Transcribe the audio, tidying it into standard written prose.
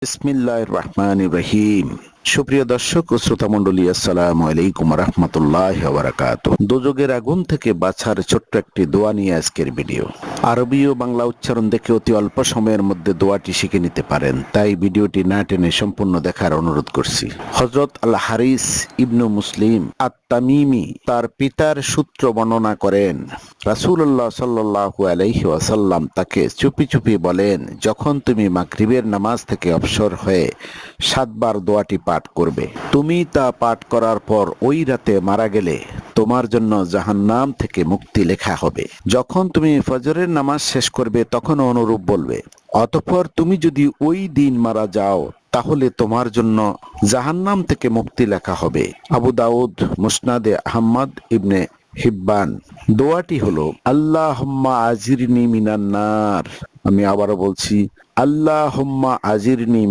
বিসমিল্লাহির রহমানির রহিম। সুপ্রিয় দর্শক ও শ্রোতা মণ্ডলী, আসসালামু আলাইকুম রাহমাতুল্লাহি ওয়া বারাকাতুহু। দোজখের আগুন থেকে বাঁচার ছোট্ট একটি দোয়া নিয়ে আজকের ভিডিও। আরবি ও বাংলা উচ্চারণ দেখে অতি অল্প সময়ের মধ্যে দোয়াটি শিখে নিতে পারেন, তাই ভিডিওটি না টেনে সম্পূর্ণ দেখার অনুরোধ করছি। হযরত আল হারিস ইবনু মুসলিম আত-তামিমি তার পিতার সূত্র বর্ণনা করেন, রাসূলুল্লাহ সাল্লাল্লাহু আলাইহি ওয়াসাল্লাম তাকে চুপি চুপি বলেন, যখন তুমি মাগরিবের নামাজ থেকে অবসর হয়ে 7 বার দোয়াটি পাঠ করবে, তুমি তা পাঠ করার পর ওই রাতে মারা গেলে তোমার জন্য জাহান্নাম থেকে মুক্তি লেখা হবে। যখন তুমি ফজরের নামাজ শেষ করবে তখন অনুরূপ বলবে। অতঃপর তুমি যদি ওই দিন মারা যাও তাহলে তোমার জন্য জাহান্নাম থেকে মুক্তি লেখা হবে। আবু দাউদ, মুসনাদে আহমদ ইবনে হিব্বান। দোয়াটি হলো, আল্লাহুম্মা আজিরনি মিনান নার। আমি আবারও বলছি, আল্লাহুম্মা আজিরনি